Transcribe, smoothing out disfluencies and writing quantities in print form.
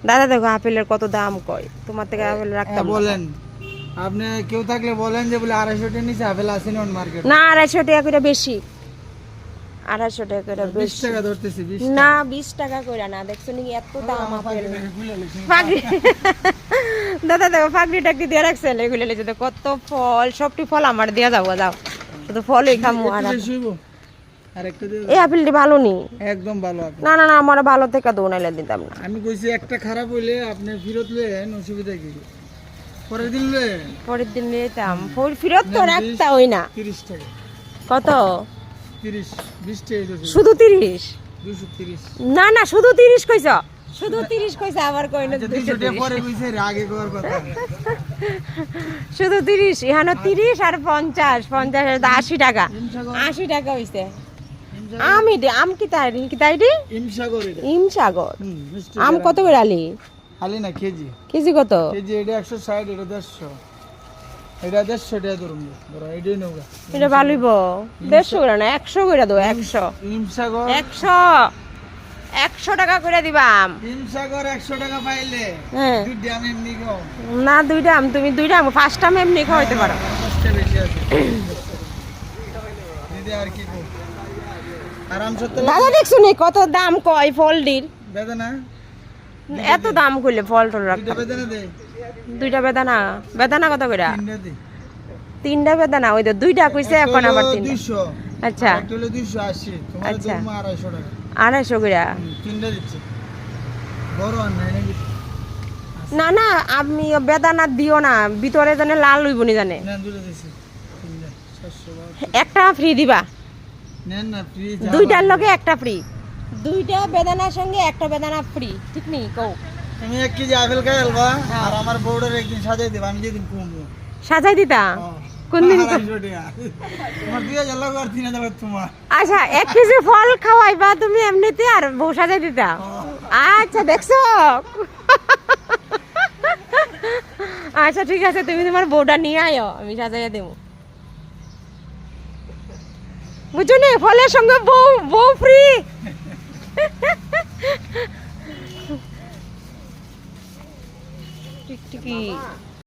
দাদা দেখো আপেলের কত দাম কয়, তোমার থেকে আপেল রাখতাম না। বলেন আপনি কেউ থাকলে বলেন যে বলে 250 টাকা নিচে আপেল আছে না মার্কেট? না 250 টাকা করে বেশি, 250 টাকা করে 20 বেশি। টাকা ধরতেছি 20 না 20 টাকা করে না, দেখছো নাকি এত দাম আপেল। ফাগড়ি দাদা দেখো ফাগড়ি টাকড়ি দিয়ে রাখছেন এগুলো লেগে, কত ফল, সবটি ফল আমার দিয়া যাবো, যাও শুধু ফলই খামু। আর আরেকটা দিয়ে এই আপেলটি ভালো নি, একদম ভালো আপেল। না না না আমার ভালো থেকে দোনাইলে দিতাম না। আমি কইছি একটা খারাপ হইলে আপনি ফেরত লয়েন, অসুবিধা কি? পরের দিন লয়েন পরের দিন নিতাম, ফেরত তো রাখতা হই না। 30 টাকা। কত? 30 20 টাকা দিতেছি। শুধু 30? 230। না না শুধু 30 কইছ, শুধু 30 কইছ, আবার কই না 200 টাকা পরে কইছে রে, আগে করার কথা। শুধু 30, এখানে 30 আর 50, 50 আর 80 টাকা, 80 টাকা হইছে। আমি আম কি তাই রে? ইমসাগর এটা। ইমসাগর মিষ্টি আম কত করে আলি? খালি না কেজি। কেজি কত? কেজি এটা 160, এটা 150। এটা 150 টাকা ধরুন, ধরো এটাই নেব। এটা ভালোইব, 150 করে না 100 করে দাও, 100 ইমসাগর 100 টাকা করে দিবাম। ইমসাগর 100 টাকা পাইলে হ্যাঁ দুইটা আমি এমনি খাও। না দুইটা আম, তুমি দুইটা আম, 5টা আম এমনি খাওয়াইতে পারো। 5টা বেশি আছে দিদি, আর কি কো আরাম সত্য দাদা দেখছো নি কত দাম কয় ফলটির, বেদনা। এত দাম কইলে ফল টল দুইটা রাখতে। বেদনা দে, দুইটা বেদানা, বেদানা কত করে? তিনটা দে। 3টা বেদানা, ওই তো 2টা কইছে, এখন আবার 3টা। 200। আচ্ছা একটা হলো 280, তোমার আচ্ছা। জন্য 250 টাকা। 250 করে। তিনটা দিচ্ছে বড় আর নাই নাকি? না না আমি বেদানা দিও না, ভিতরে জানে লাল হইব নি জানে। না দুটো দিছি, তিনটা 700 একটা ফ্রি দিবা, নেন না প্লিজ। দুইটার লগে একটা ফ্রি, দুইটা বেদানার সঙ্গে একটা বেদানা ফ্রি, ঠিক নি কও? তুমি 1 কেজি আপেল খাই আলবা, আর আমার বউডার একদিন সাজাই দেব, আমি যেদিন কমবো। সাজাই দিতা? কোন দিন? 250 টাকা তোমার 2000 লাগবে আর 3000 লাগবে তোমার। আচ্ছা 1 কেজি ফল খাওয়াইবা তুমি এমনিতে, আর বউ সাজাই দিতা? আচ্ছা দেখছো, আচ্ছা ঠিক আছে, তুমি তোমার বউটা নিয়ে আয়ো, আমি সাজাইয়া দেবো। বুঝছো নি, ফলের সঙ্গে বউ, বউ ফ্রি। টিকটিকি